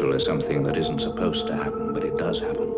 artificial as something that isn't supposed to happen, but it does happen.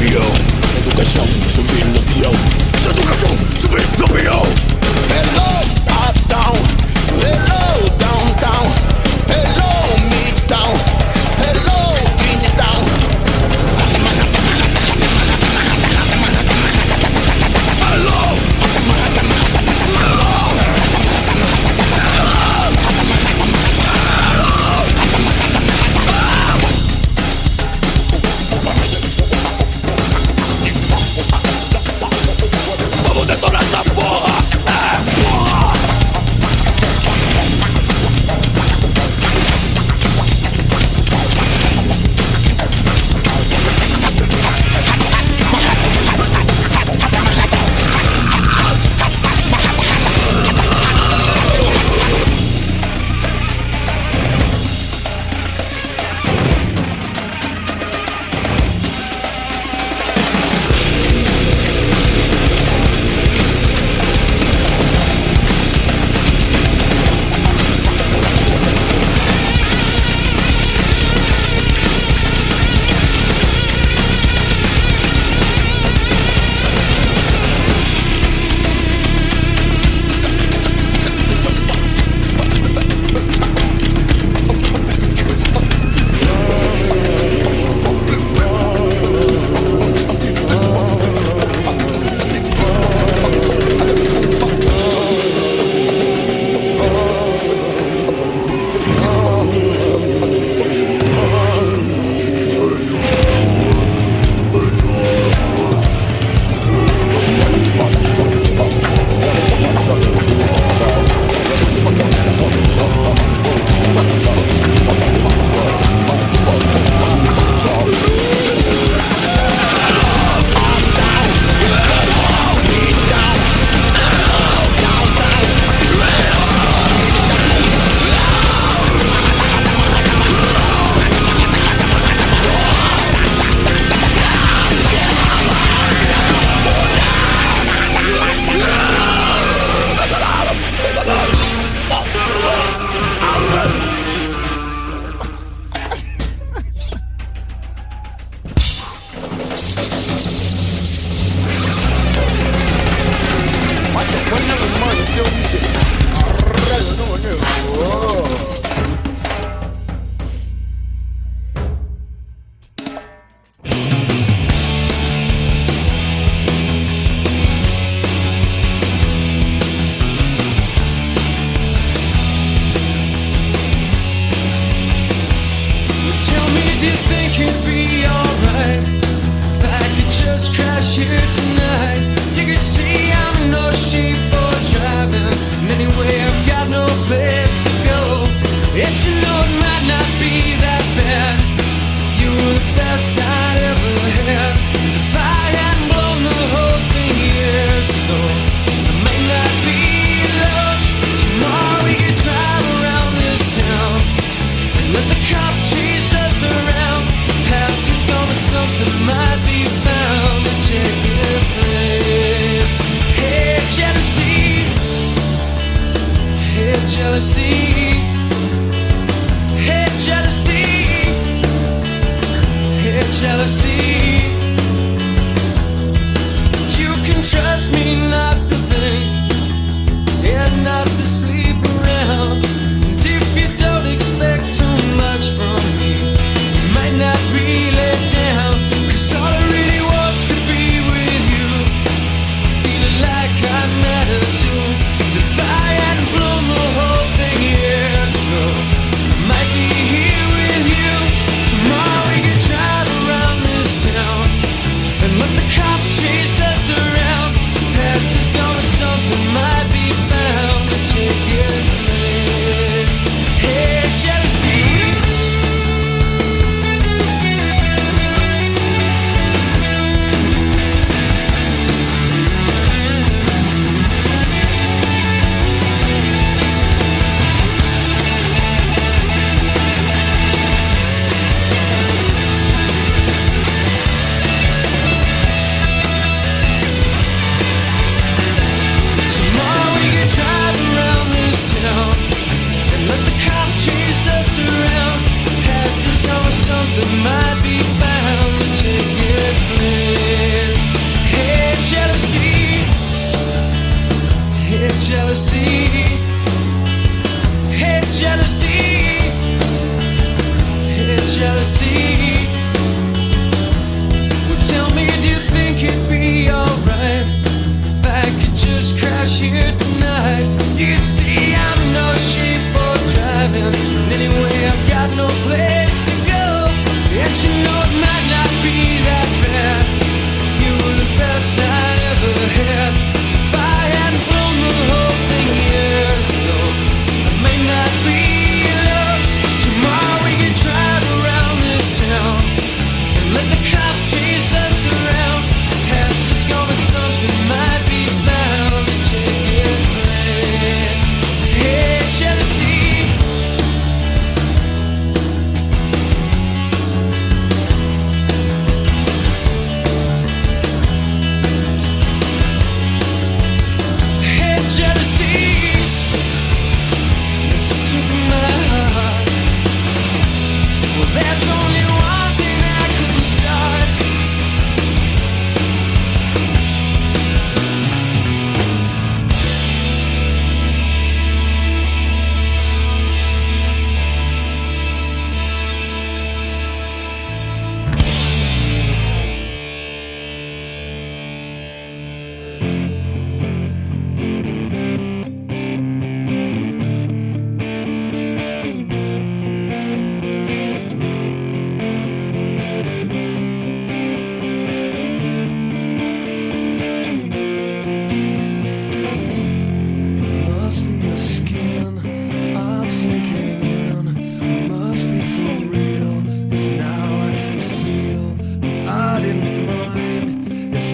peão. É do caixão, subir no peão. Sai do caixão, subir no peão. Hello, uptown. Hello, downtown. Hello, midtown. Hello, Greentown. Hello. Vamos detonar essa porra!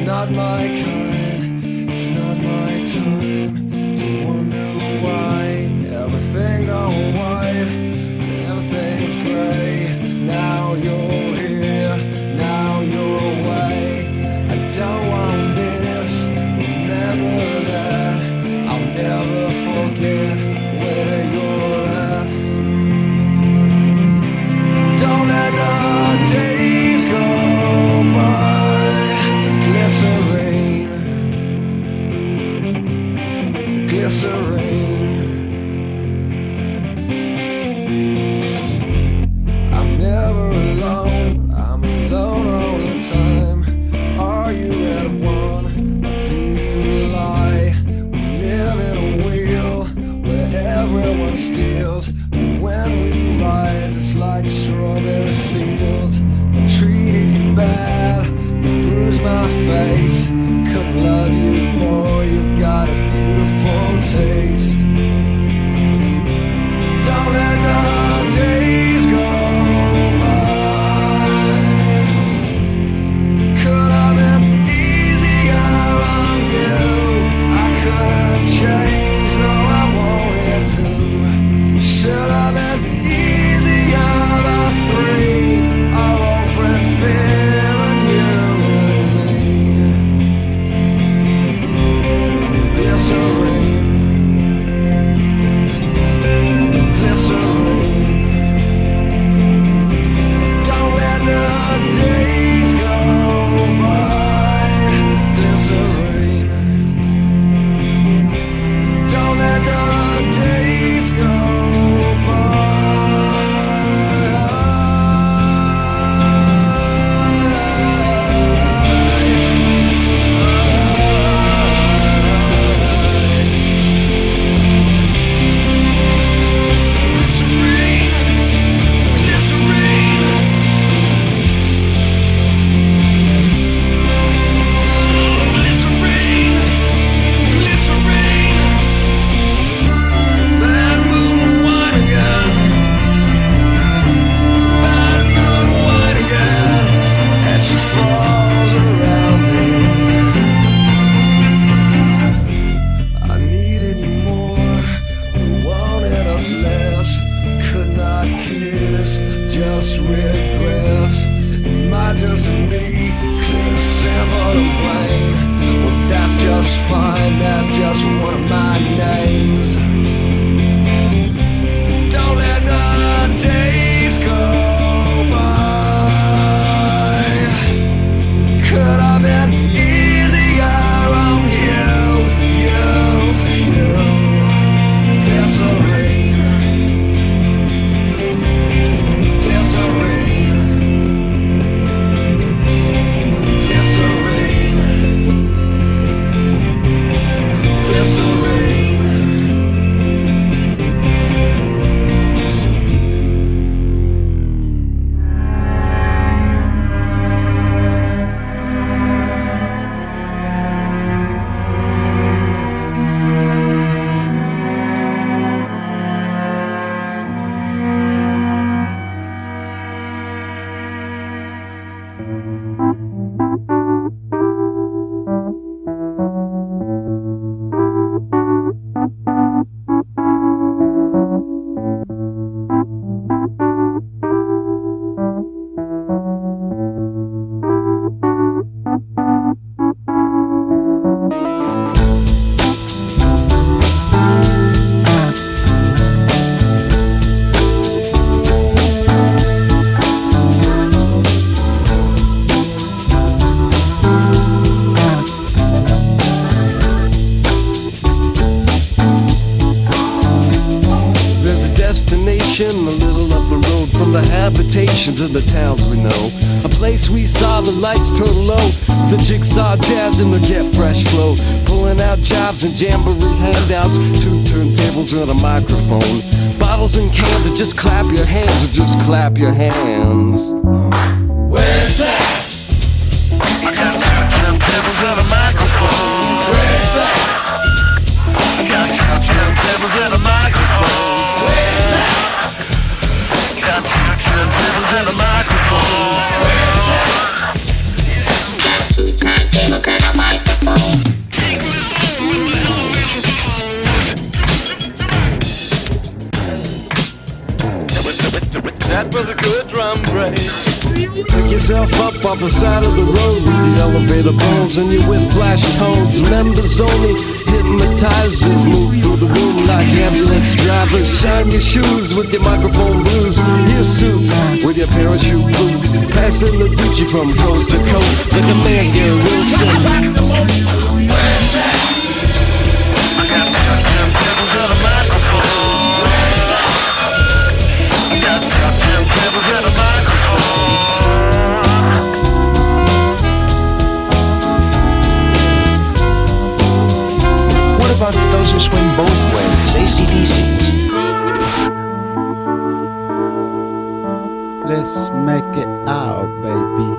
not my kind, it's not my time to wonder why everything gone white, everything's gray. Now you're here, now you're away. I don't want this, remember that. I'll never forget where you're at. Don't let the days go by. Glycerine, glycerine. I'm never alone, I'm alone all the time. Are you at one, or do you lie? We live in a wheel where everyone steals. When we rise, it's like strawberry fields. I treated you bad, you bruised my face. Couldn't love you more, you've got a beautiful taste. Don't let the days go by. Could have been easier on you. I couldn't change, though I wanted to. Should have been easier by three. Our old friend Phil and you and me. Glycerine, glycerine. Don't let the days go by. Glycerine. Don't let the days go by. Glycerine, glycerine. Glycerine, glycerine. Bad moon white again. Bad moon white again. And she falls around me. I needed you more, we wanted us less. Could not kiss, just regress. It might just be clear, simple and plain. Well, that's just fine, that's just one of my names. Don't let the days go by. Could have been easier on you, you. Glycerine, glycerine, glycerine, glycerine. A little up the road from the habitations of the towns we know. A place we saw the lights turn low, the jigsaw jazz and the get fresh flow. Pulling out jobs and jamboree handouts, 2 turntables and a microphone. Bottles and cans, or just clap your hands, or just clap your hands. Where's that? I got 2 turntables and a microphone. Where's that? I got 2 turntables and a microphone. Where's that? Got 2 turntables and a microphone. Where's that? Pick yourself up off the side of the road with the elevator bones and your whip flash tones. Members only, hypnotizers move through the room like ambulance drivers. Shine your shoes with your microphone blues, your suits with your parachute boots. Passing the Gucci from coast to coast like a man, Gary Wilson. Where's that? I got the turntables and a microphone. Where's that? I got the turntables and a microphone. What about those who swing both ways, AC/DCs? Let's make it out, baby.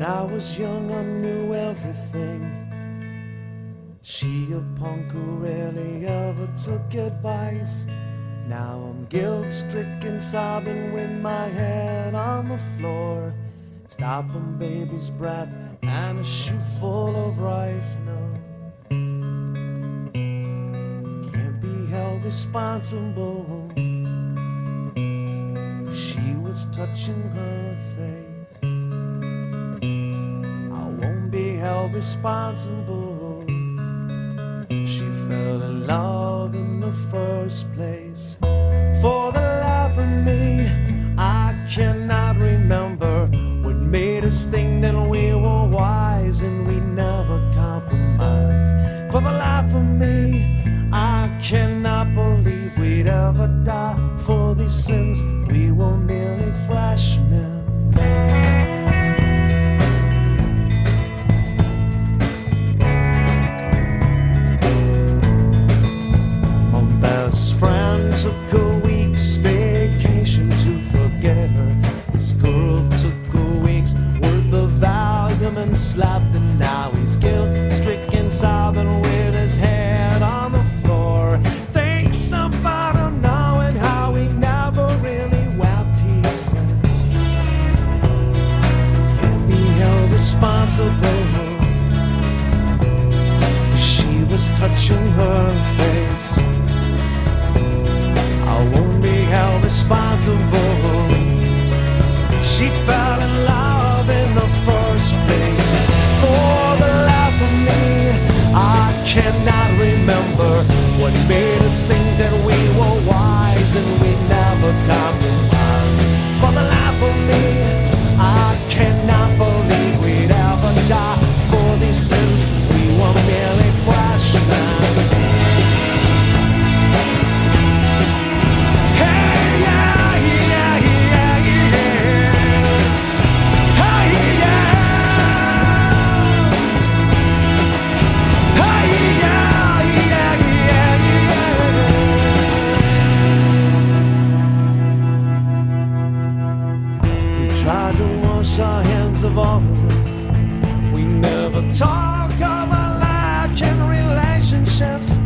When I was young, I knew everything. She, a punk who rarely ever took advice. Now I'm guilt-stricken, sobbing with my head on the floor, stopping baby's breath and a shoe full of rice. No, can't be held responsible, 'cause she was touching her face. Won't be held responsible. She fell in love in the first place. For the life of me, I cannot remember what made us think that we were wise and we never compromised. For the life of me, I cannot believe we'd ever die for these sins. We were merely freshmen. Took a week's vacation to forget her. This girl took a week's worth of Valium and slapped, and now he's guilt-stricken, sobbing with his head on the floor. Thanks about knowing how he never really wept, he said. Can't be held responsible, 'cause she was touching her face. I won't be held responsible. She fell in love in the first place. For the life of me, I cannot remember what made us think that we were wise and we never compromised. For the life of me, I cannot believe we'd ever die for these sins. We were merely freshmen. Our hands of all of us. We never talk of our lack in relationships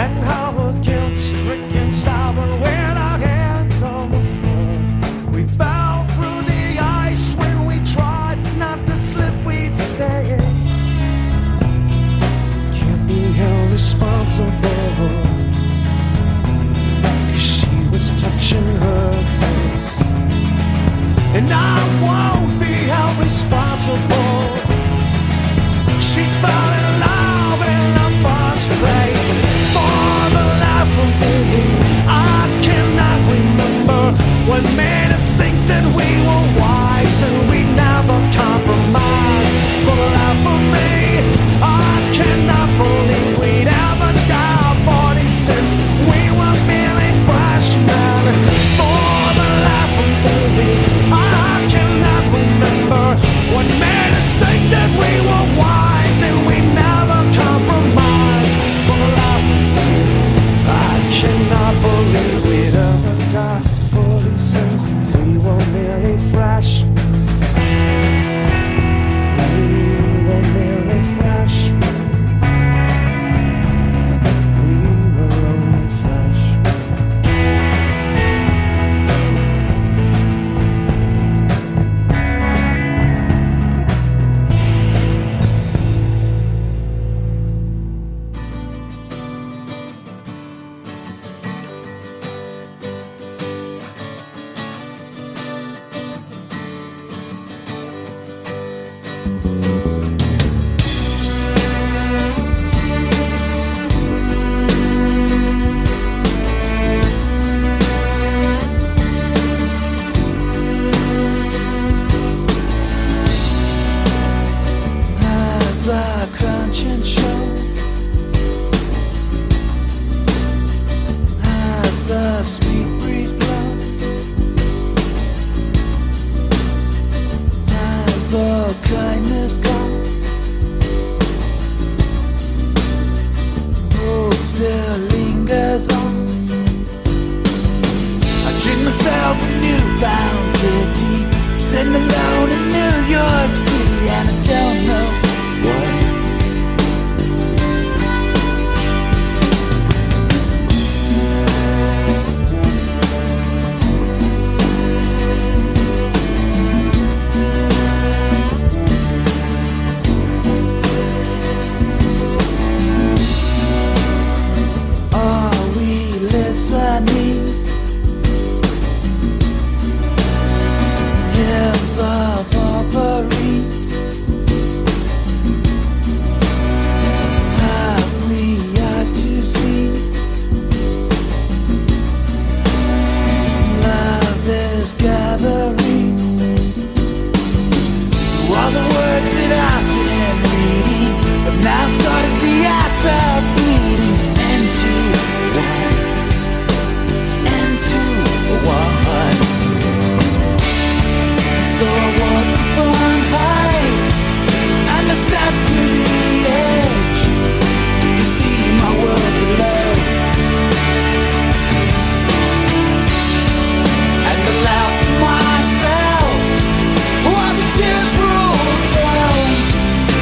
and how we're guilt-stricken, sobbing with our hands on the floor. We fell through the ice when we tried not to slip, we'd say it. Can't be held responsible, 'cause she was touching her face. And I won't be held responsible. She fell in love in the first place. For the life of me, I cannot remember what made us think that we were wise and we never compromised. For the life of me, I cannot believe we'd ever die for these sins. We were merely freshmen. For the life of me, I cannot remember what made us think that we were wise and we never compromised. For the life of me, I cannot believe we'd ever die for these sins. We were merely freshmen. We were merely freshmen. We were only freshmen. your kindness gone? Hope still lingers on. I drink myself a newfound pity, sitting alone in New York City, and I don't know why. Listening, hymns of offering. Have we eyes to see? Love is gathering. All the words that I've been reading have now started the act of bleeding into one. So I walk upon high and I step to the edge to see my world below, and allow myself while the tears roll down,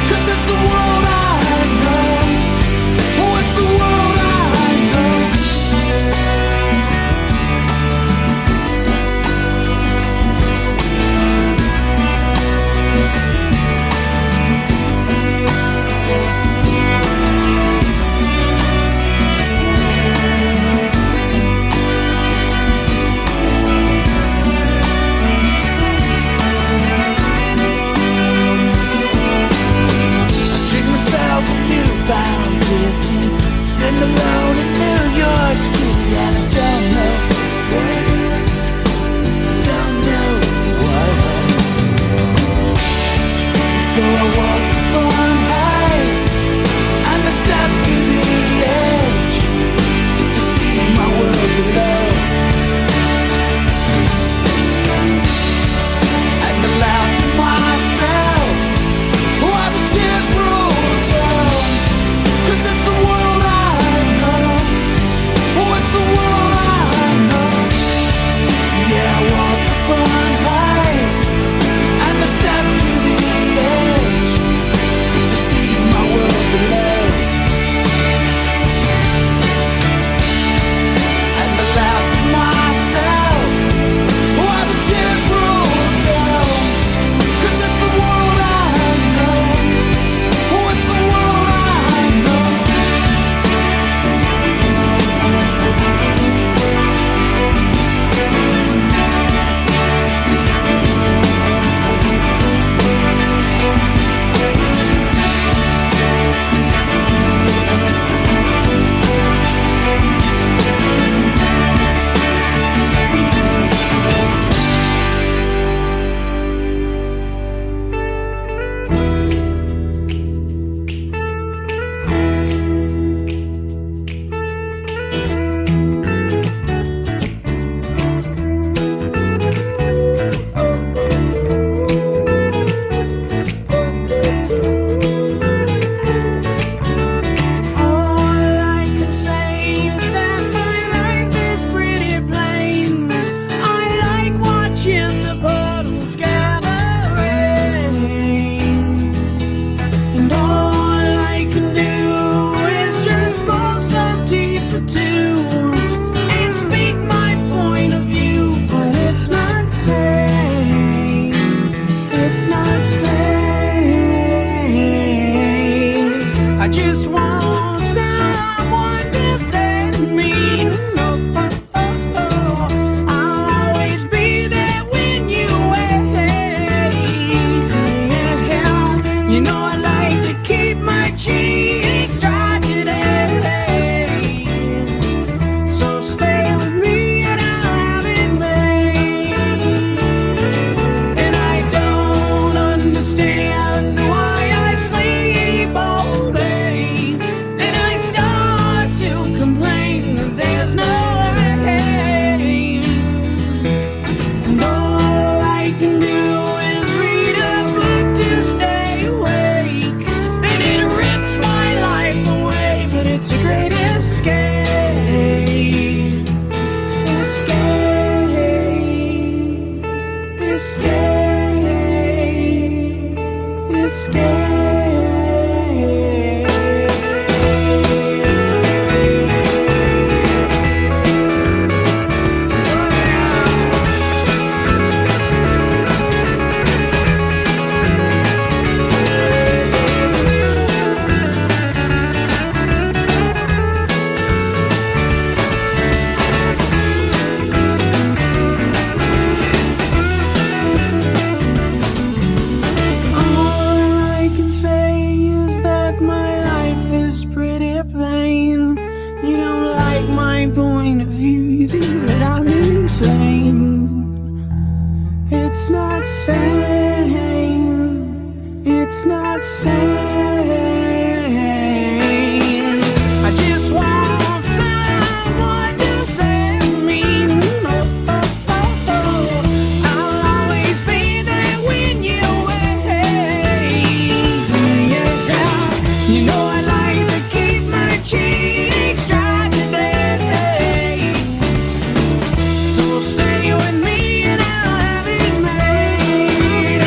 'cause it's the world I know. Oh, it's the world I know. Found pity, sitting alone in New York City, and I don't know why. Don't know why. So I walk upon high and I step to the edge to see my world below, and allow myself while the tears roll down. 'Cause it's the world I know. Oh, it's the world I know. Yeah, I walk upon high and I step to the edge to see my world below, and allow myself while the tears roll down. 'Cause it's the world I know. Oh, it's the world I know. can do is read a book to Point of view, you think that I'm insane. It's not sane. It's not sane. I just want someone to save me. I'll always be there when you're away. Yeah. You know I like to keep my cheeks dry today. Stay with me and I'll have it made.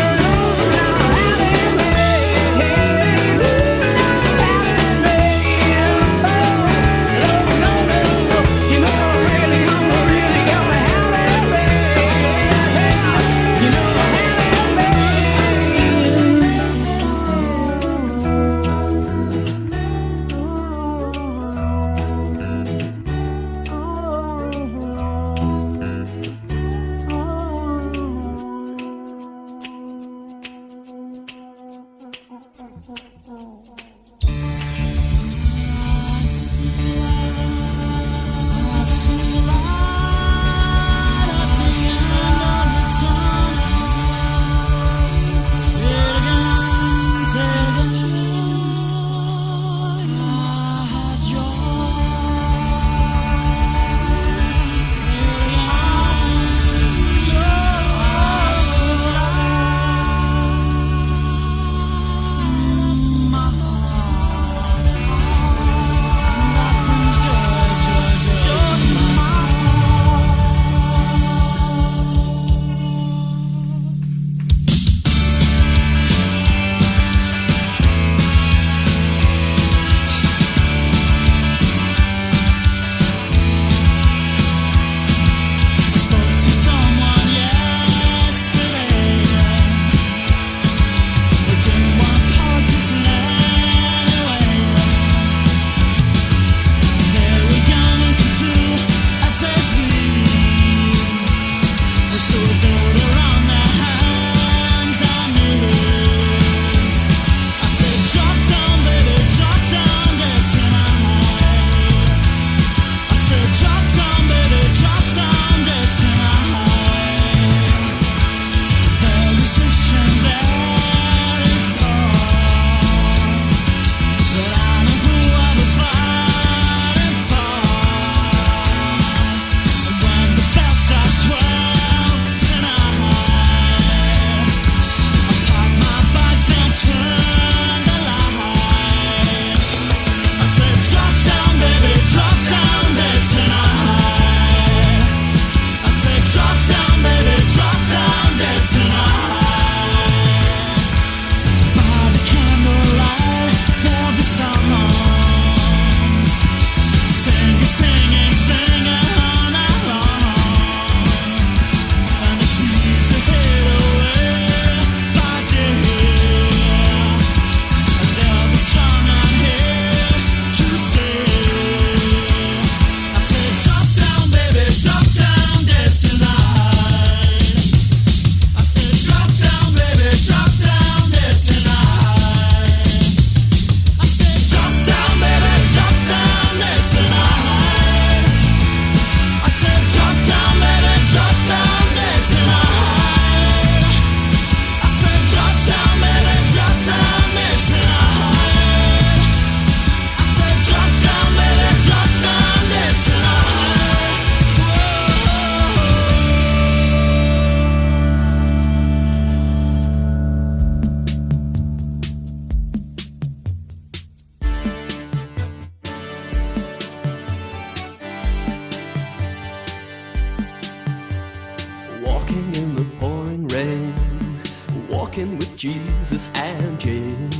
walking with Jesus and Jane.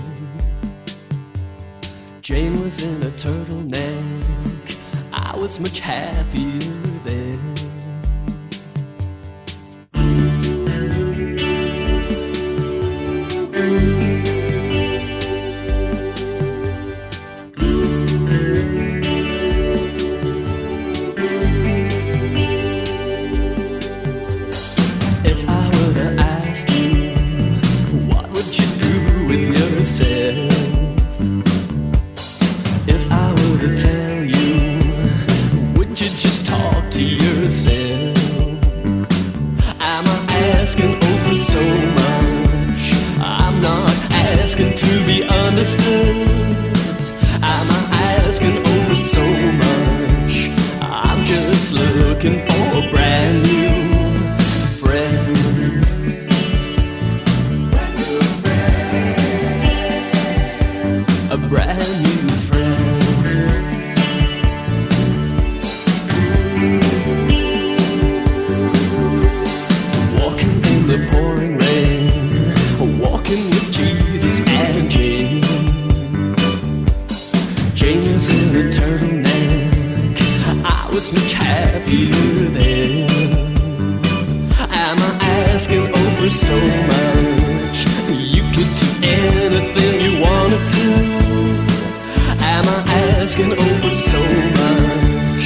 Jane was in a turtleneck. I was much happier then. If I were to ask you, what would you do with yourself? If I were to tell you, would you just talk to yourself? Am I asking over so much? I'm not asking to be understood. Am I asking over so much? I'm just looking for a brand new friend. A brand new friend. Walking in the pouring rain, walking with Jesus and Jane. Jane was in a turtleneck. I was much happier then. Am I asking over so much? You could do anything you wanted to. Am I asking over so much?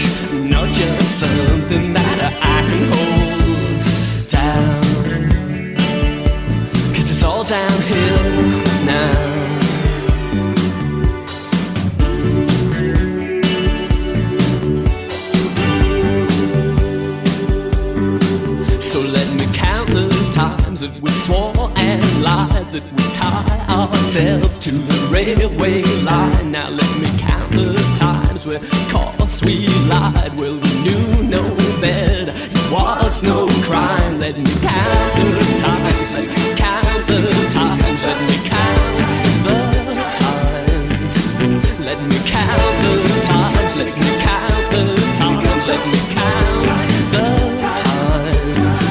Not just something that I can hold down. 'Cause it's all downhill now. So let me count the times that we swore and lied, that we tie ourselves to the railway line. Now let me count the times where, 'cause we lied, well we knew no better, it was no crime. Let me count the times, let me count the times, let me count the times. Let me count the times, let me count the times, let me count the times.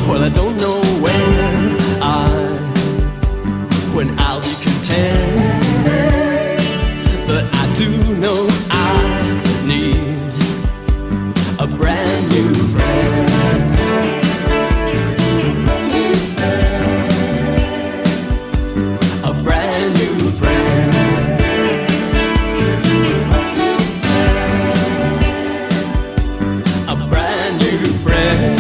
Well, I don't know when I'll be content, but I do know I need a brand new friend. A brand new friend. A brand new friend.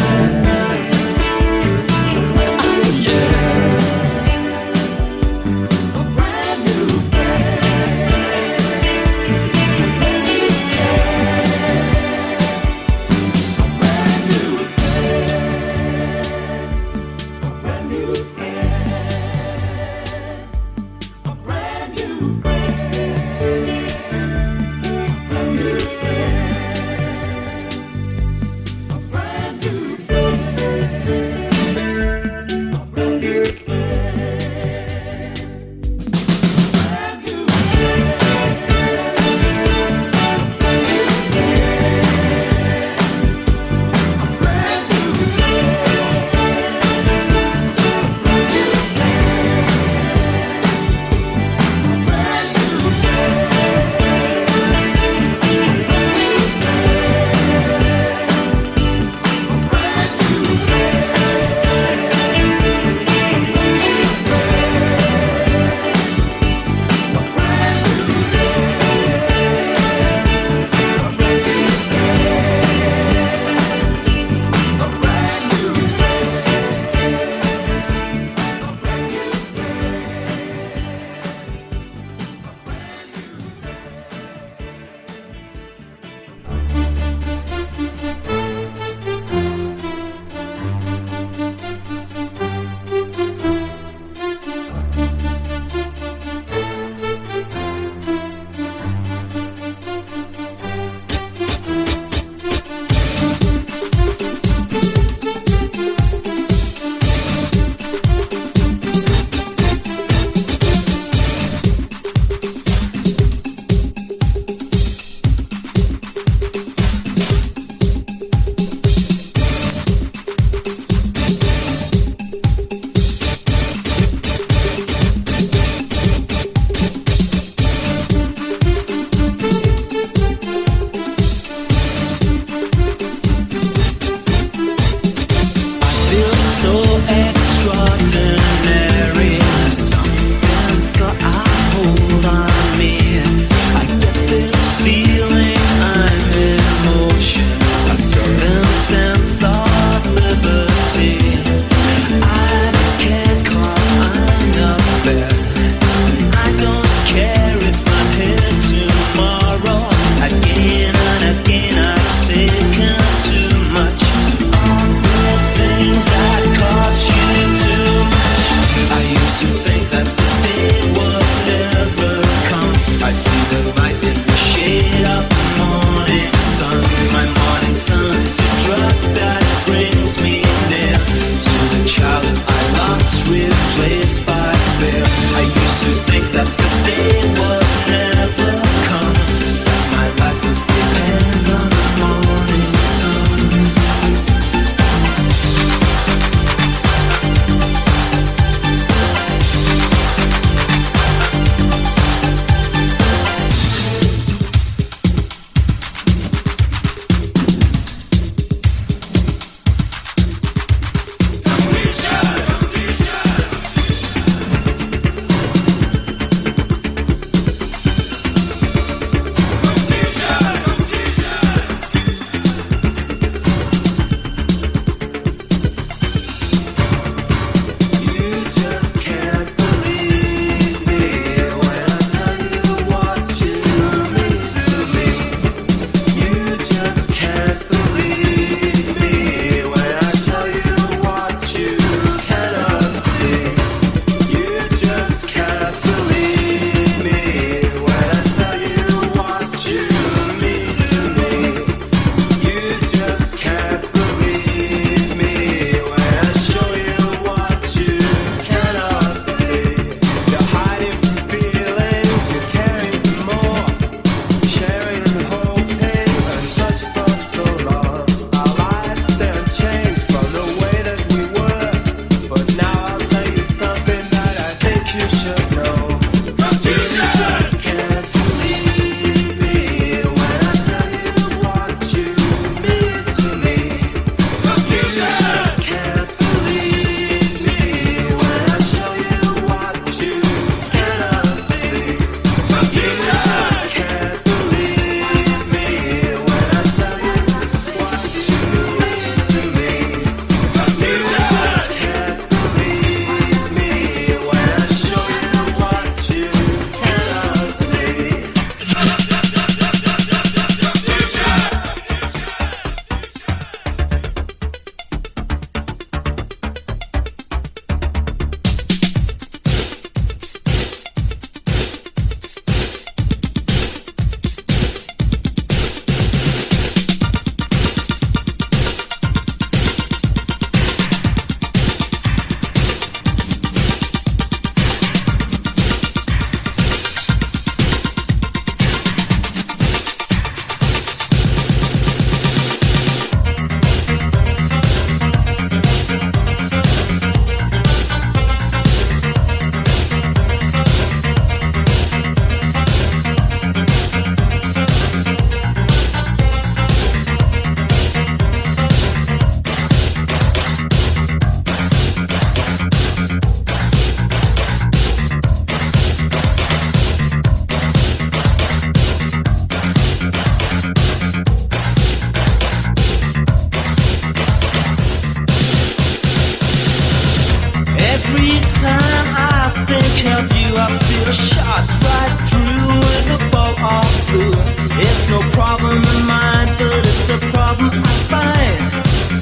you, I feel a shot right through with a bolt of blue. It's no problem of mine, but it's a problem I find,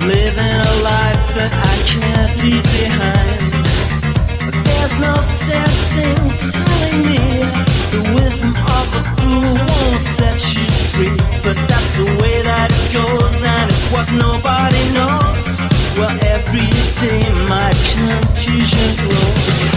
living a life that I can't leave behind. There's no sense in telling me the wisdom of a fool won't set you free, but that's the way that it goes, and it's what nobody knows. Well, every day my confusion grows.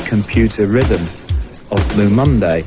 Computer Rhythm of Blue Monday.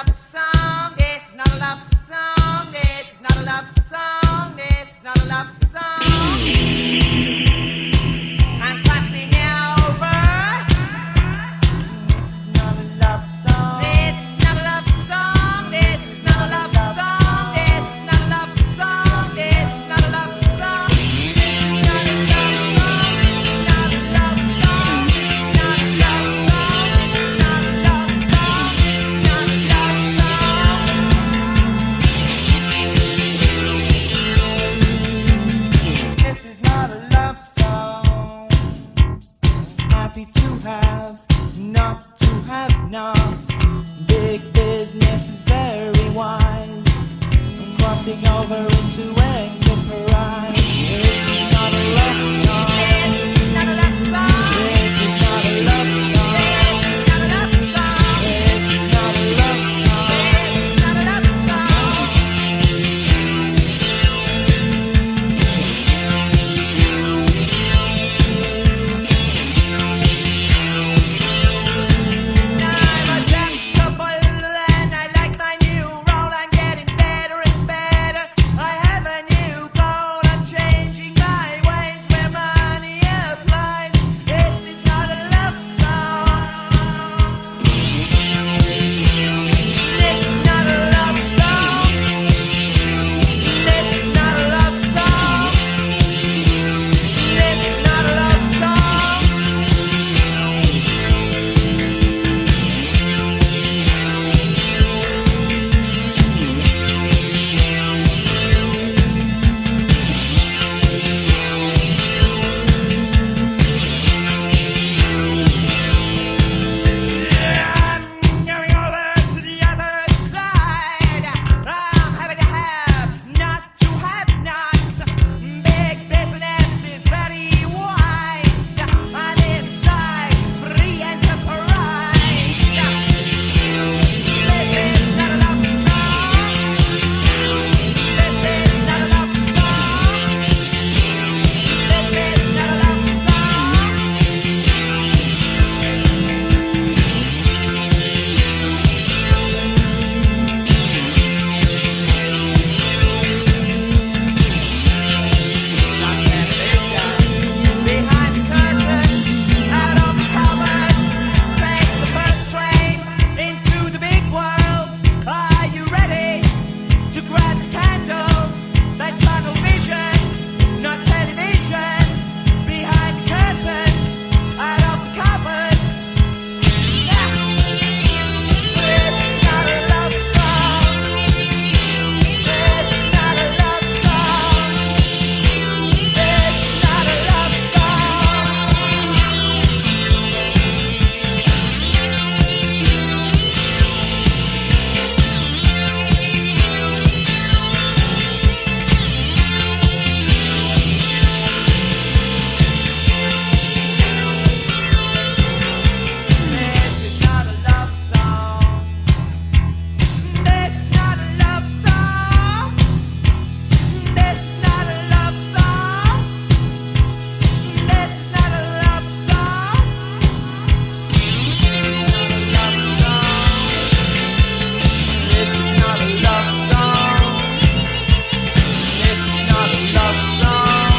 love song. This is not a love song. This is not a love song. This is not a love song. I'm crossing over. Not a love song. This is not a love song. This is not a love song. This is not a love song. This is not a love song. This is not a love song. This is not a love song. This is not a love song. This is not a love song. This is not a love song. This is not a love song. Happy to have, not to have not. Big business is very wise. I'm crossing over into enterprise. This is not a love song. This is not a love song. This is not a love song. This is not a love song. This is not a love song. This is not a love song. I'm adaptable and I like my new role. I'm getting better and better. I have a new goal. I'm changing my ways where money applies. This is not a love song. This is not a love song. This is not a love song. This is not a love song. I'm going over to the other side. I'm having to have, not to have not. Big business is very wise. I'm inside free enterprise. This is not a love song. This is not a love song. This is not a love song. Not television. Behind the curtain, out on the cupboard. Take the first train into the big world. Are you ready to grab the candle? That tunnel vision, not television. Behind the curtain, out of the cupboard. This is not a love song. This is not a love song. This is not a love song. This is not a love song. This is not a love song. This is not a love song. This is not a love song. This is not a love song.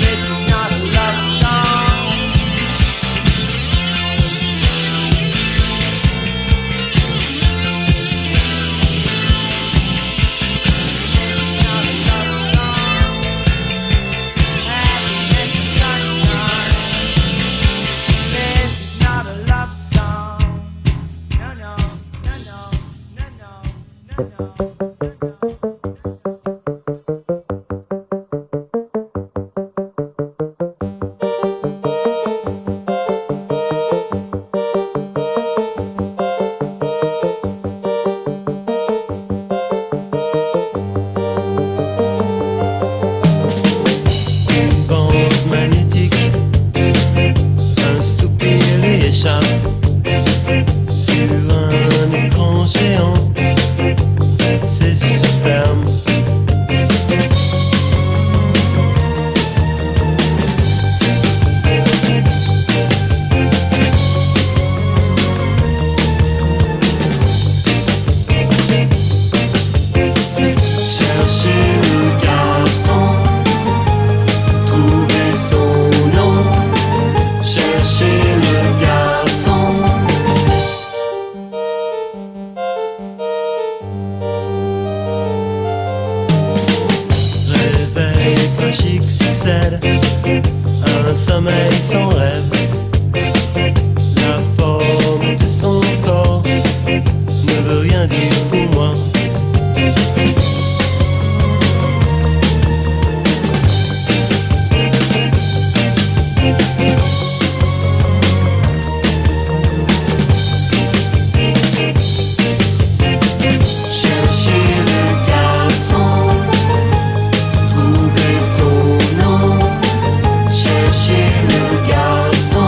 This is not a love song. This is not a love song. Happiness and sunshine. This is not a love song. No, no, no, no, no, no, no, no. Bande magnétique, un soupir lui échappe sur un écran géant. tragique succède à un sommeil sans rêve. La forme de son corps ne veut rien dire pour moi. Chercher le garçon,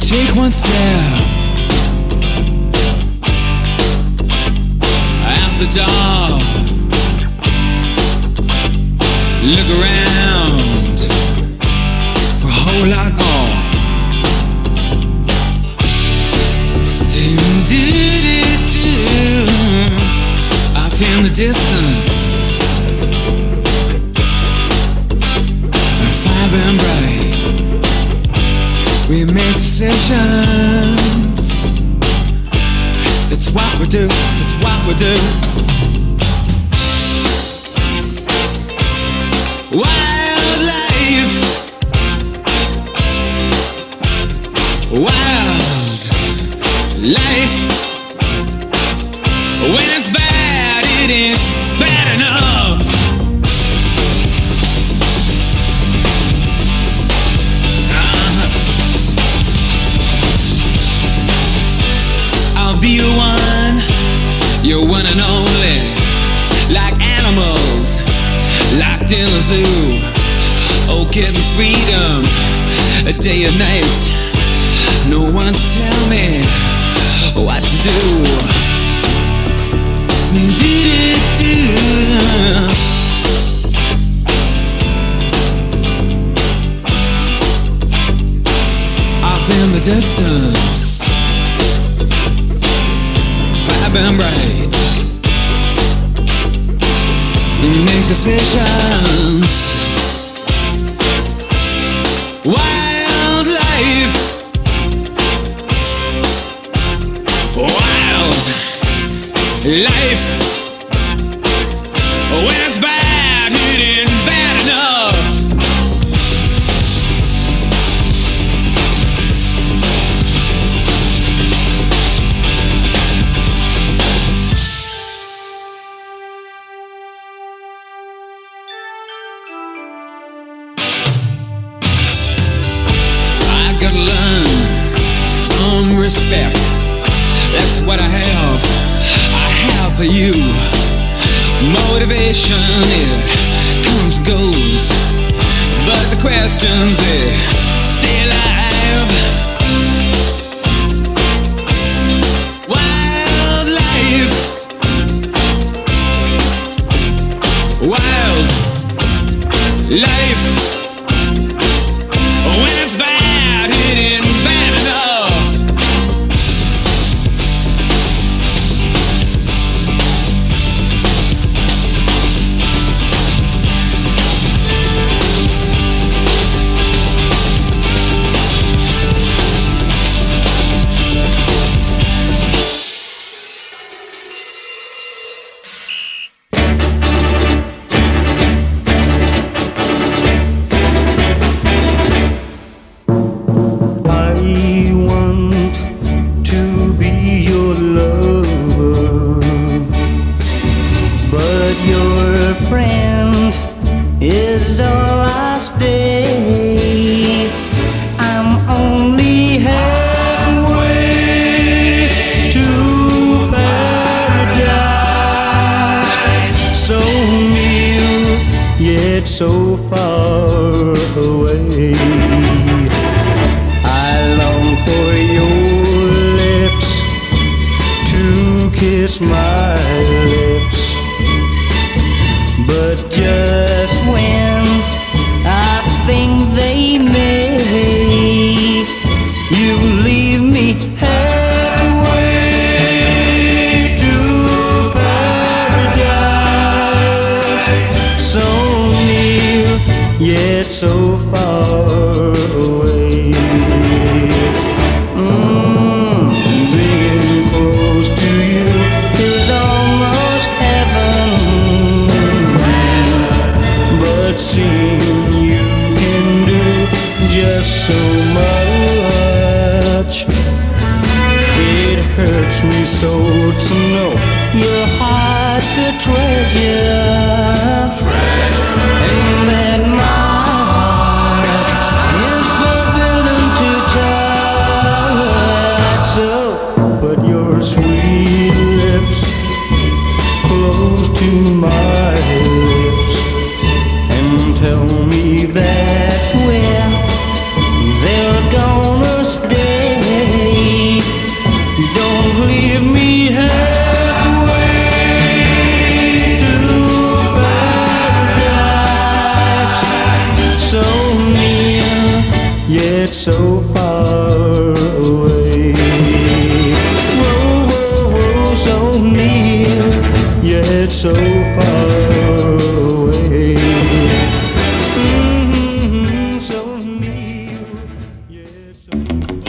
Take one step out the door. Look around for a whole lot more. Off in the distance, fire burn bright. We make decisions. It's what we do, it's what we do. Wildlife, wild life. When it's bad, it ain't bad enough. I'll be your one and only. Like animals, locked in a zoo. Oh, give me freedom, a day or night. No one to tell me what to do. Off in the distance, fire burn bright. We make decisions. Wildlife, wild life. When it's bad, it ain't bad enough. I gotta learn some respect. That's what I have. I have for you. Motivation, it comes and goes, but the questions, they stay alive. Wildlife, wild life. When it's bad, it ain't bad enough. So far away, I long for your lips to kiss my lips, but just when I think they may, you leave me halfway to paradise. So yet so far away. Being close to you is almost heaven, but seeing you can do just so much. It hurts me so to know your heart's a treasure, and that my heart is forbidden to touch. So put your sweet lips close to my lips and tell me that's where they're gonna stay. Back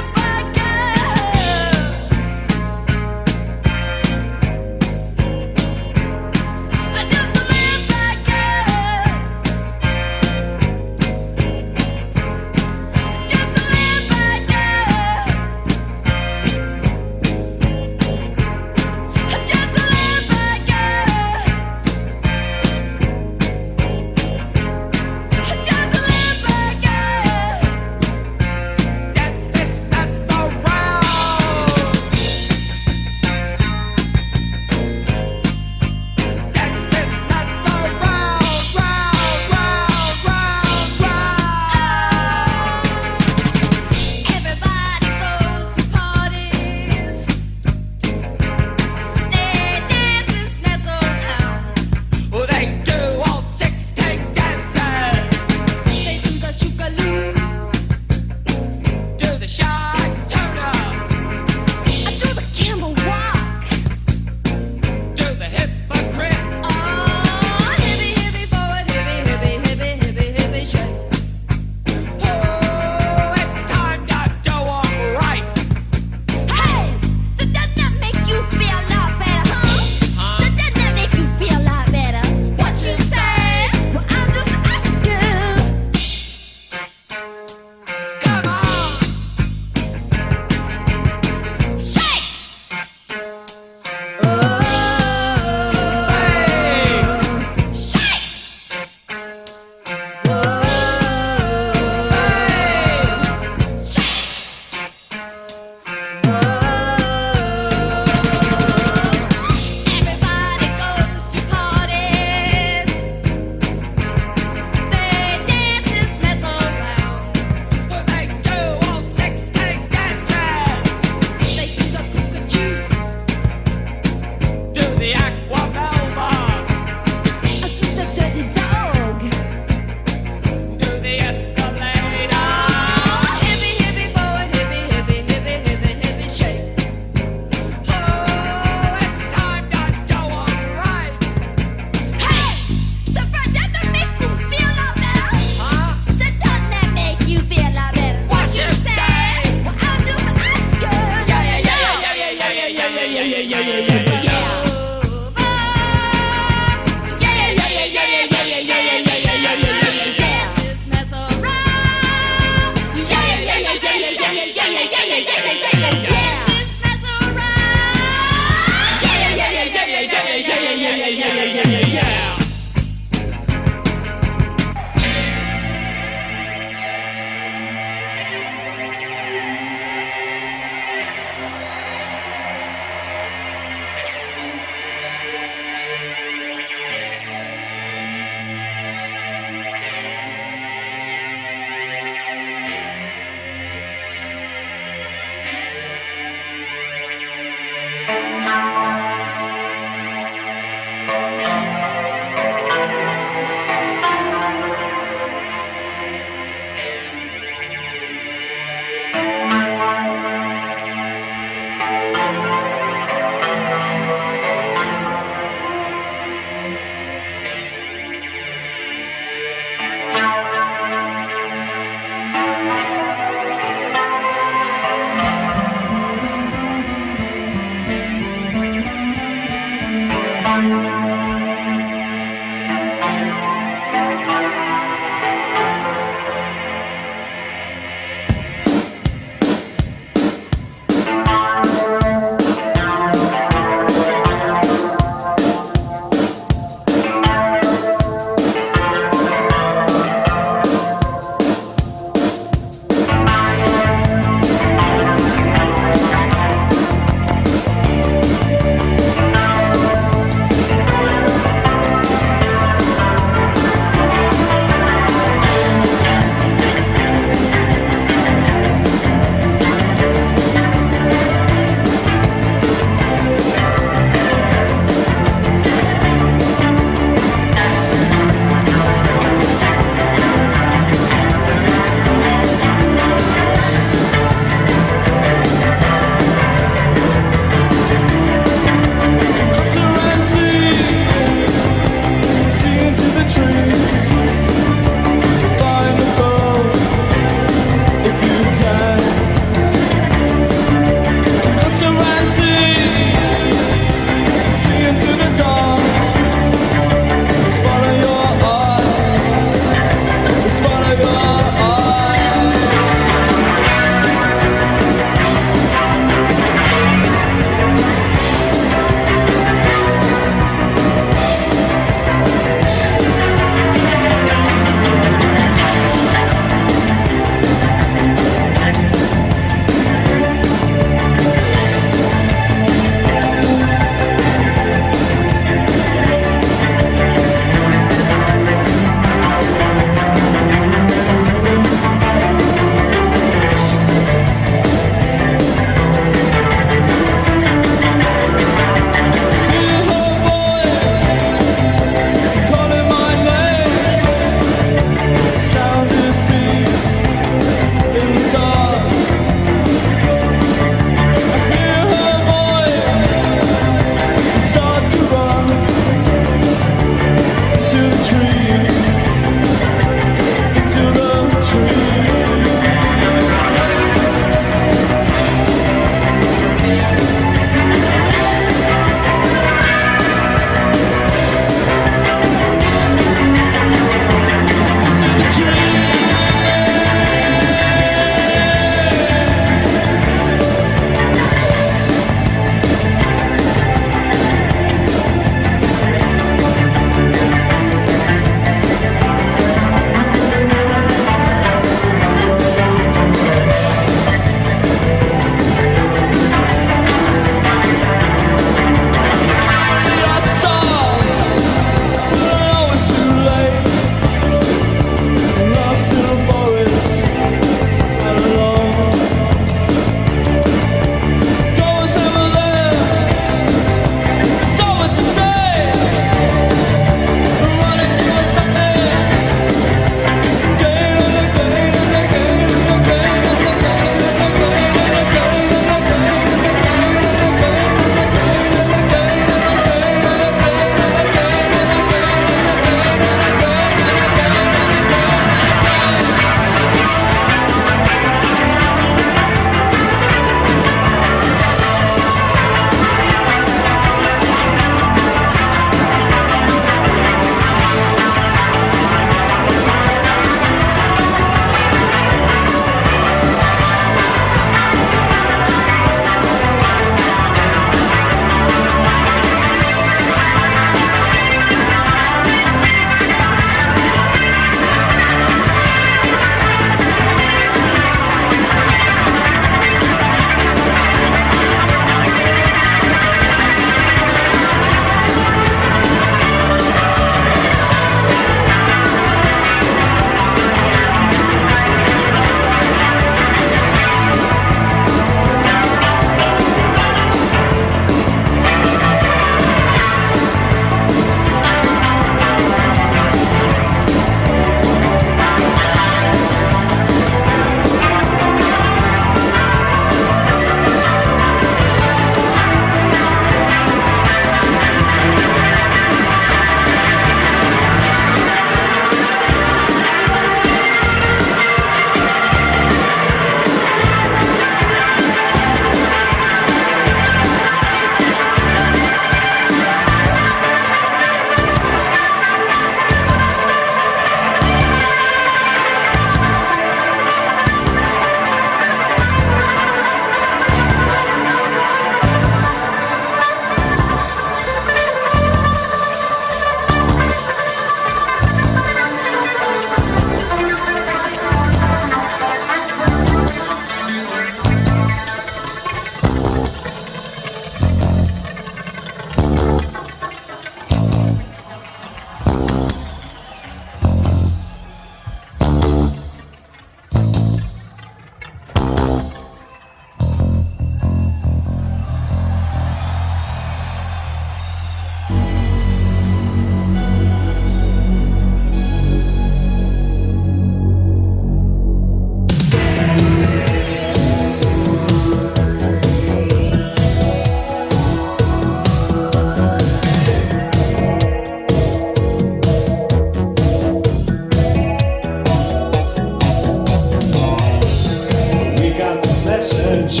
message.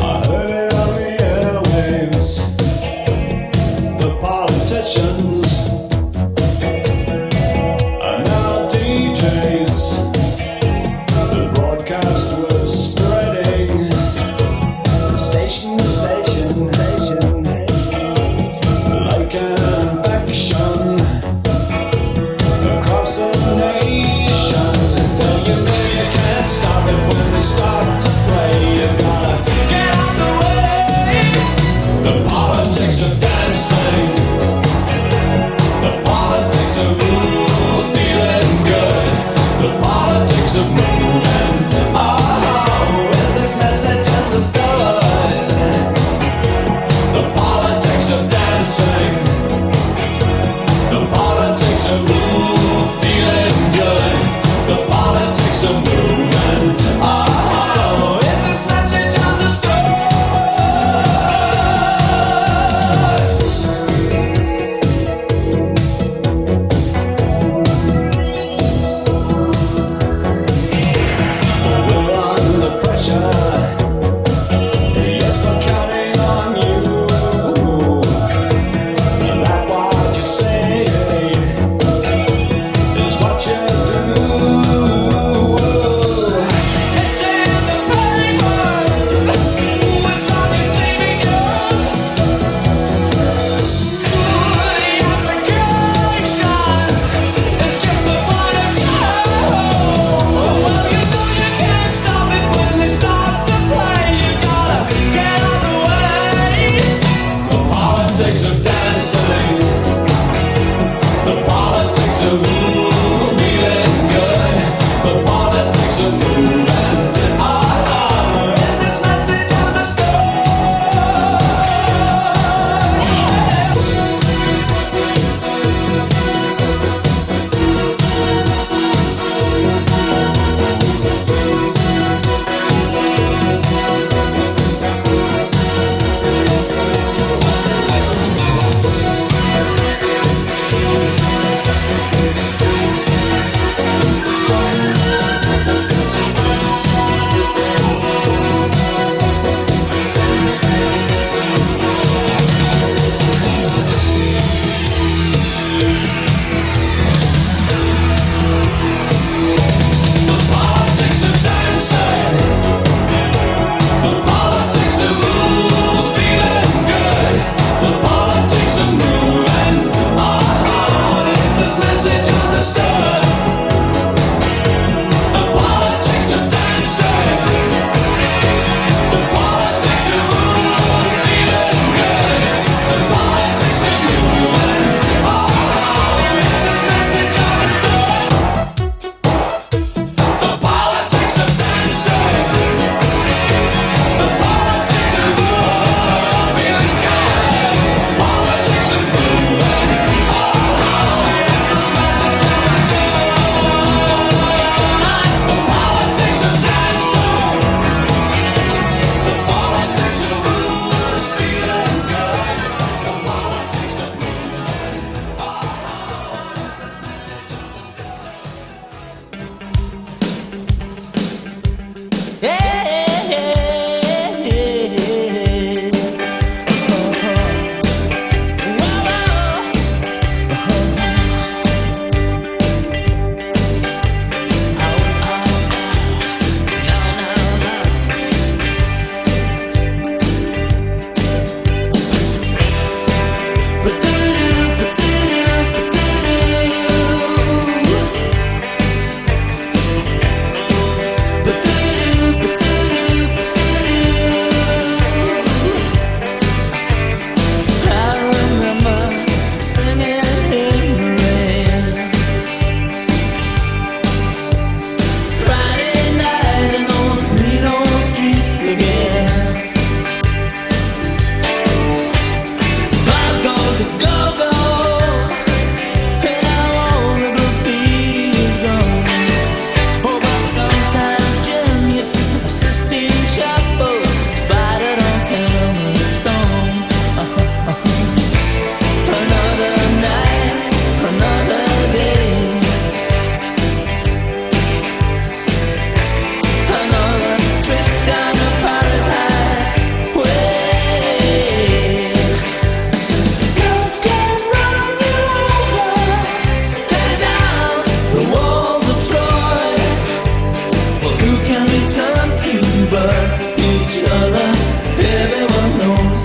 I heard it on the airwaves. The politicians are now DJs. The broadcast was spreading. Station to station, like an infection across the nation. Well, you know you can't stop it when they start to play. You gotta get out the way. The politics of dancing, the politics of feeling good, the politics of moving. Ah.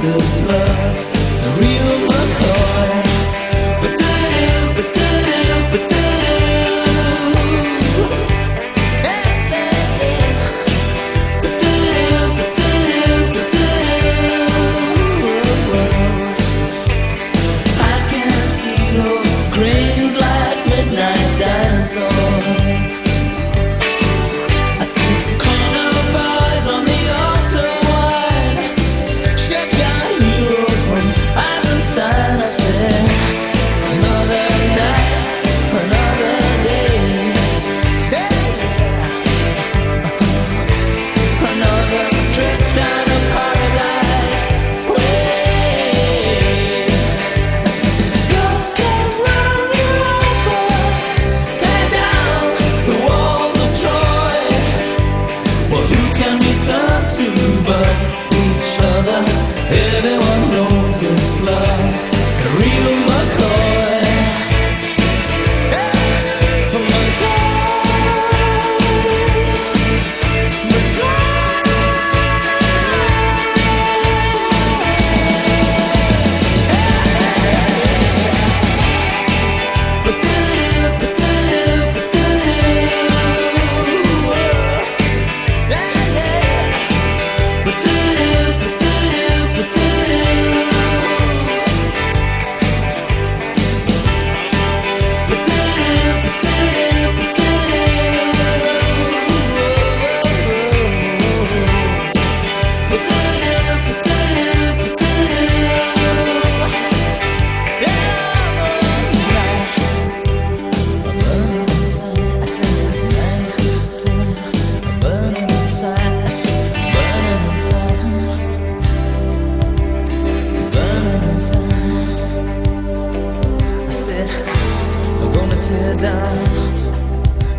Moses loves the real McCoy. Ba-da-doo, ba-da-doo, ba-da-doo. Ba-da-doo, ba-da-doo, ba-da-doo. I can see those cranes like midnight dinosaurs. I see corner boys on the altar wine. Check out heroes from Eisenstein. I said, another night, another day. Another trip down to paradise way. You can run your over, tear down the walls of Troy. Well, who can we turn to but each other? Everyone knows this love's the real McCoy.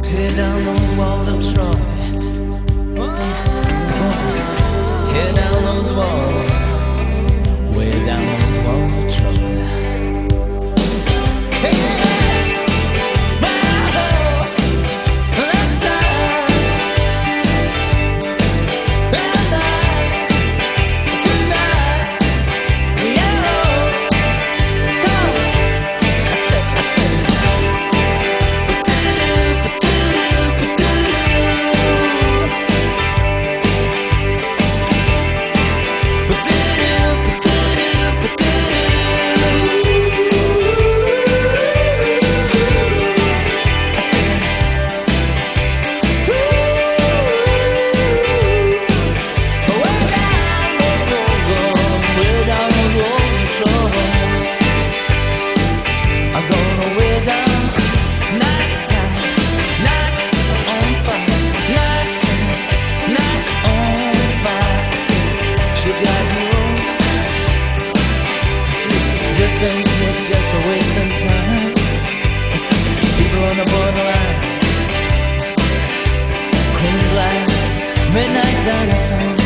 Tear down those walls of Troy. Tear down those walls, way down those walls of Troy. Hey, it's just a wasting time. I see people on the borderline, queens like midnight dinosaurs.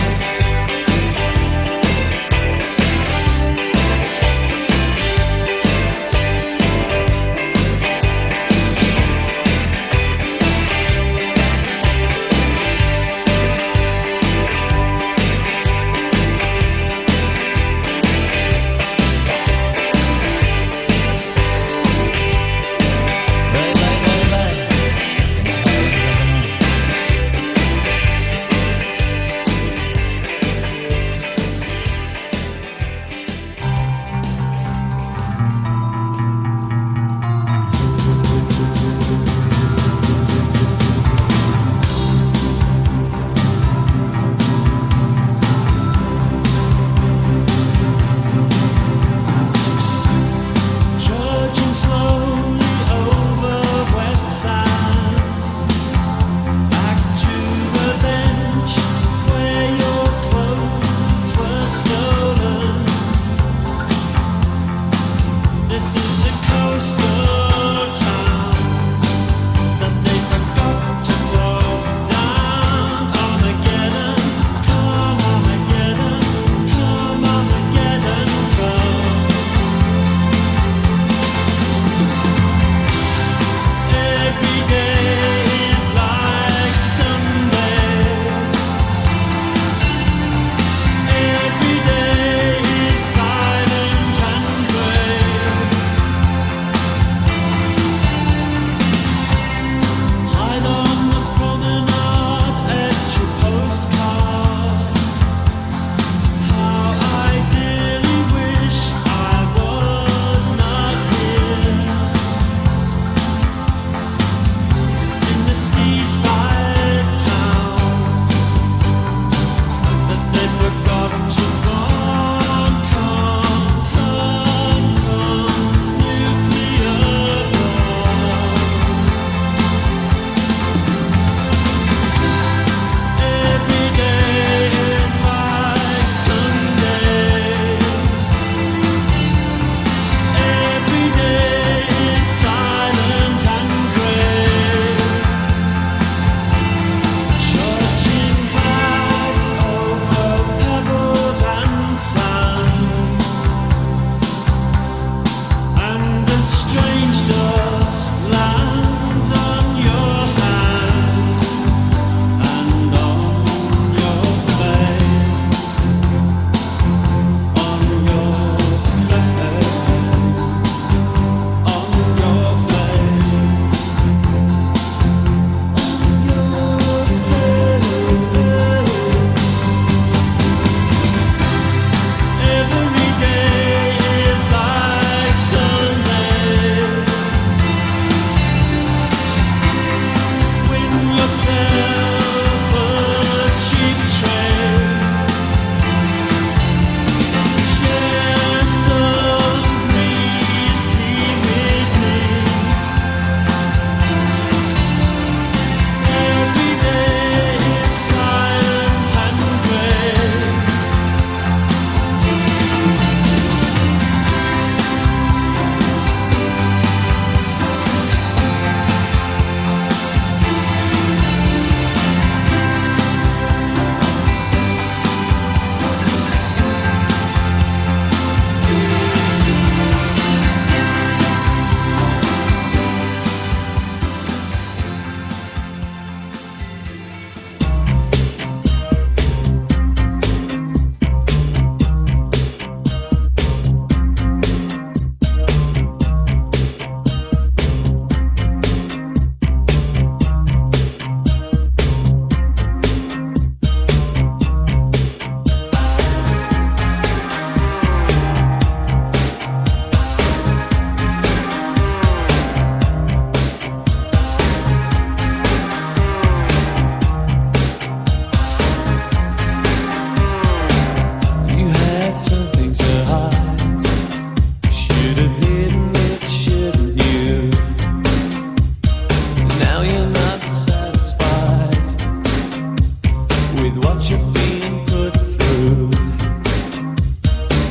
with what you're being put through.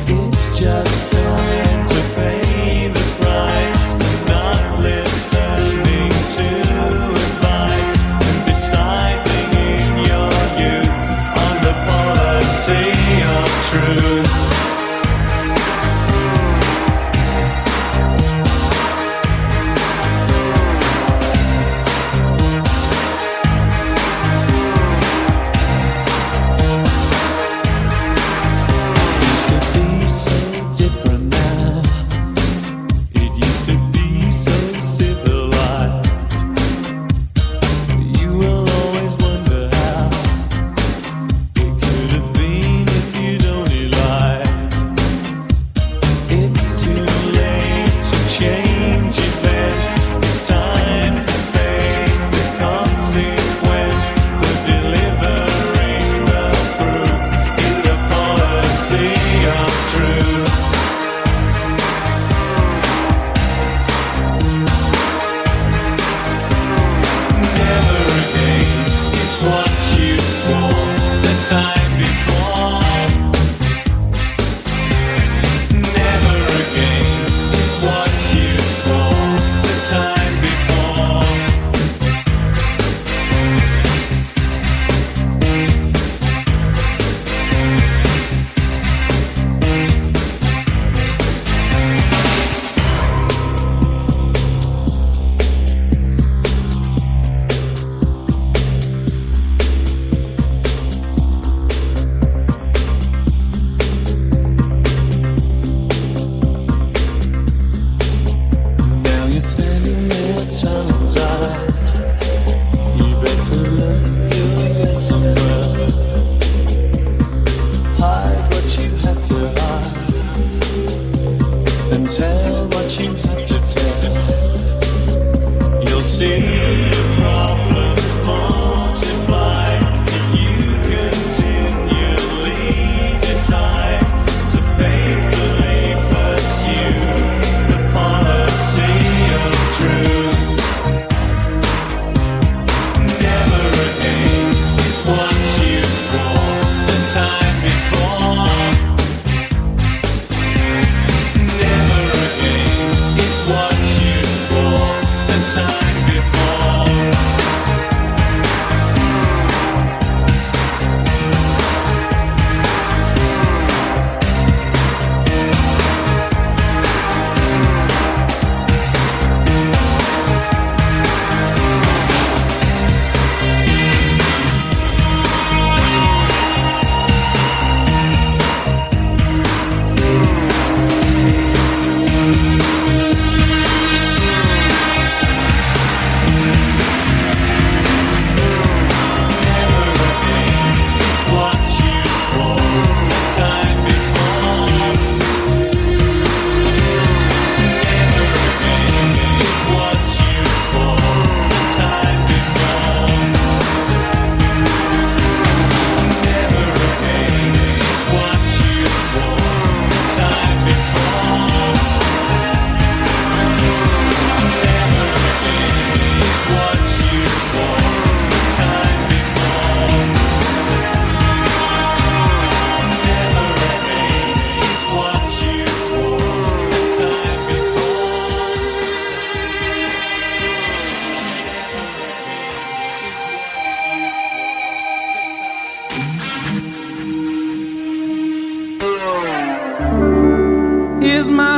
It's just time to pay the price, not listening to advice, and deciding in your youth on the policy of truth.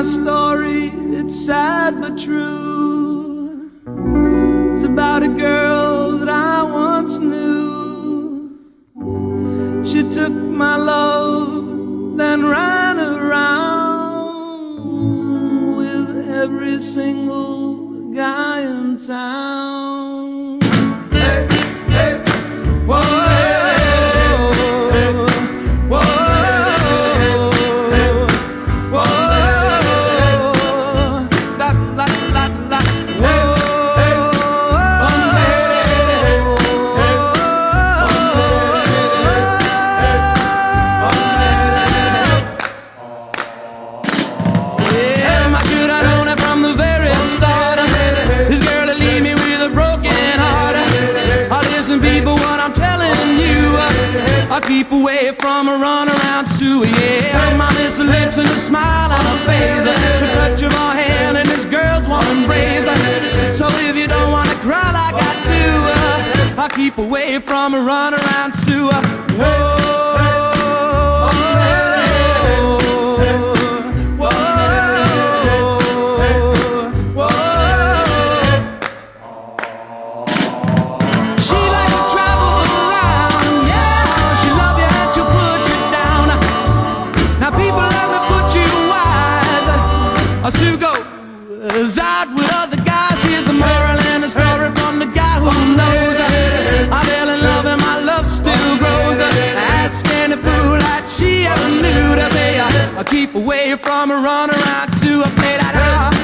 Story, it's sad but true. It's about a girl that I once knew. She took my love, then ran around with every single guy in town. Hey, hey, whoa. Broken I keep away from a runaround Sue, yeah. My miss her lips and a smile on her face, the touch of her hand and this girl's warm embrace. So if you don't wanna cry like I do, I keep away from a runaround Sue. Whoa. Sue goes out with other guys. Here's the moral and the story from the guy who knows. I fell in love and my love still grows. Ask any fool that she ever knew to say I keep away from a runaround Sue. I play that out.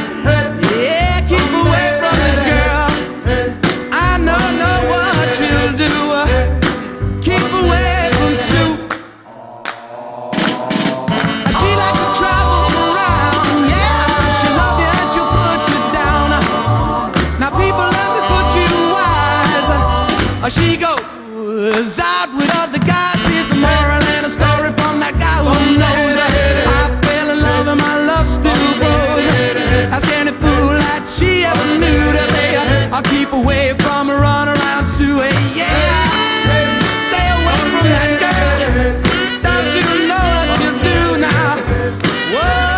Yeah, keep away from this girl. I know what she'll do. Keep away from Sue. She likes to travel around, yeah. She'll love you and she'll put you down. Now people, let me put you wise. She goes out with other guys. Here's the moral and a story from that guy who knows. I fell in love and my love still grows. Ask any fool that she ever knew to say I'll keep away from a runaround Sue, yeah. Stay away from that girl. Don't you know what you do now? Whoa.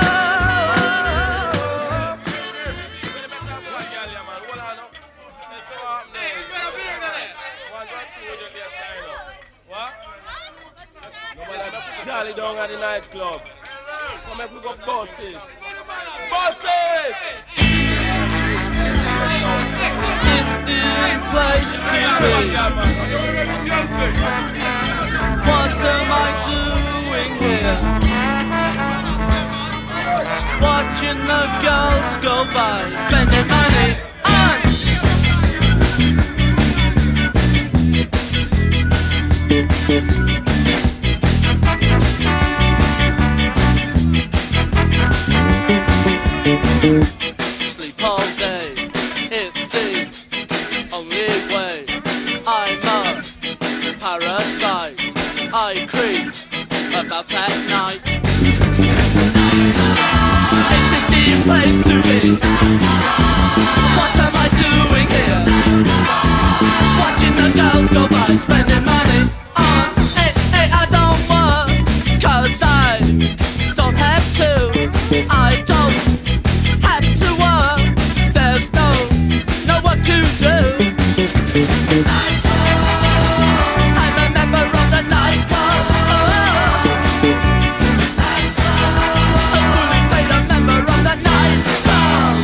Jolly down at the nightclub. Come and we go bosses. Bosses! This the place to be. What am I doing here? Watching the girls go by, spending money on sleep all day. It's the only way. I'm a parasite. I creep about at night. It's a scene place to be. What am I doing here? Watching the girls go by, spending money on it. I don't work, 'cause I don't have to. I don't have to work. There's no work to do. I'm a member of the nightclub. A fully paid a member of the nightclub.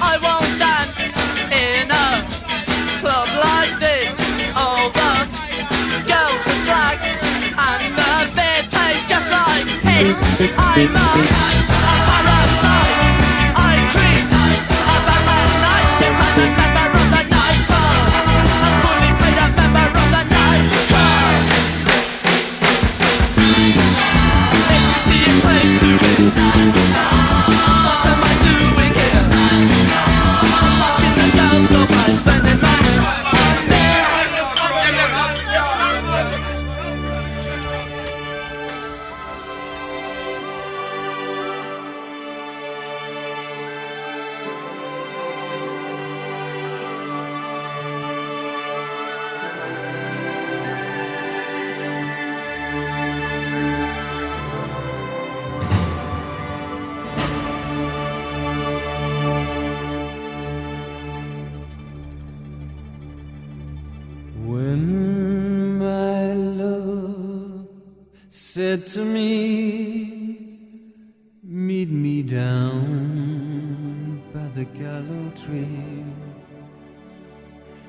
I won't dance in a club like this. All the girls are slags and the beer tastes just like piss. I'm a parasite. I creep about at night. Yes, I'm a member of the nightclub. A fully paid a member of the nightclub. It's a scene place to be. What am I doing here? Watching the girls go by, spending money on me. said to me, meet me down by the gallows tree,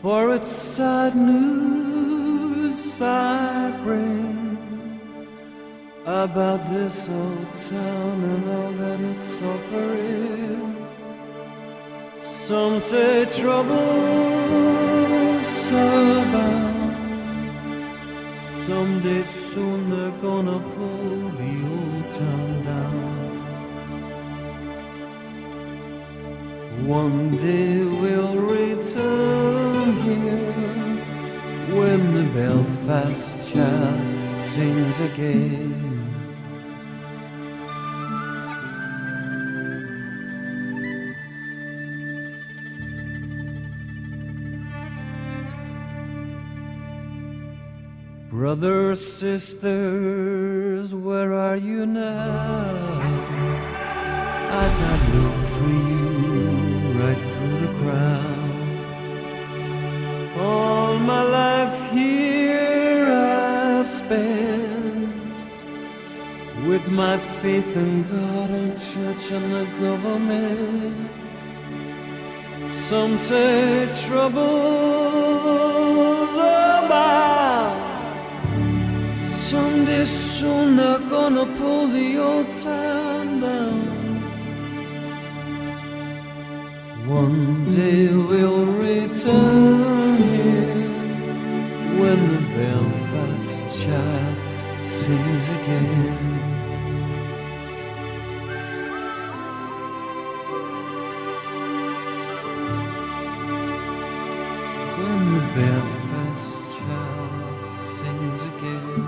for it's sad news I bring about this old town and all that it's offering. Some say troubles abound. Someday soon they're gonna pull the old town down. One day we'll return here when the Belfast child sings again. Brothers, sisters, where are you now? As I look for you right through the crowd. All my life here I've spent with my faith in God and church and the government. Some say troubles abound. Someday soon they're gonna pull the old town down. One day we'll return here when the Belfast child sings again. When the Belfast child sings again.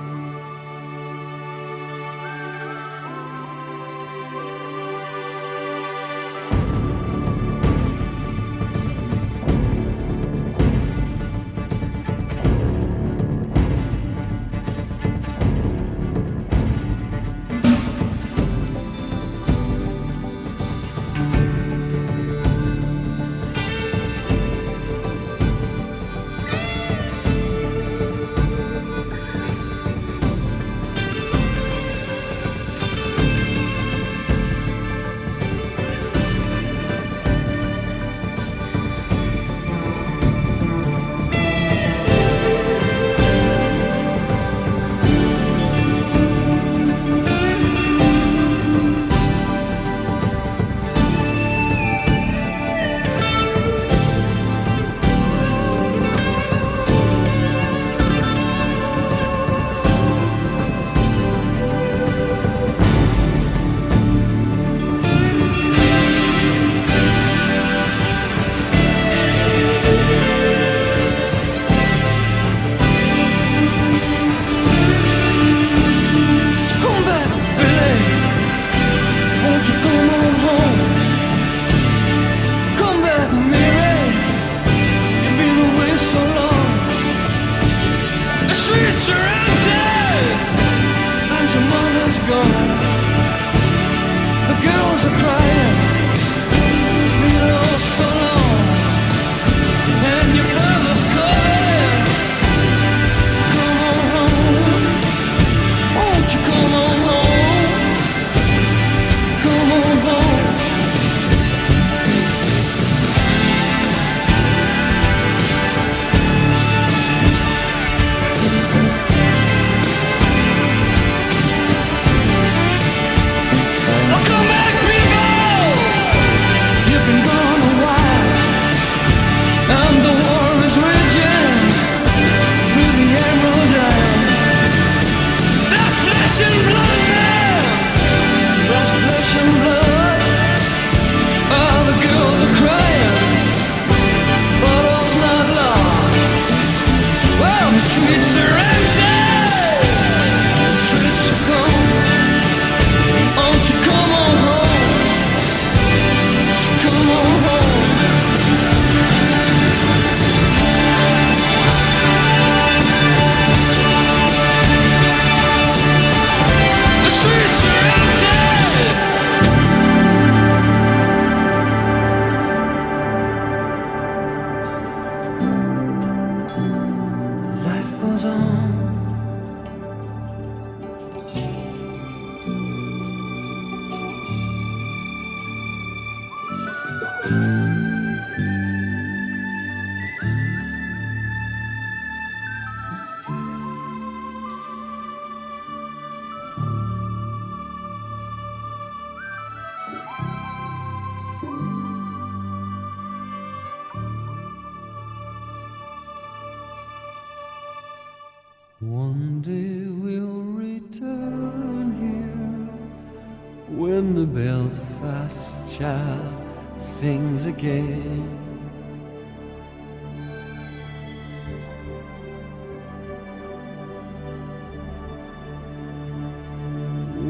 One day we'll return here when the Belfast child sings again.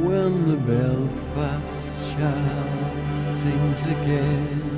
When the Belfast child sings again.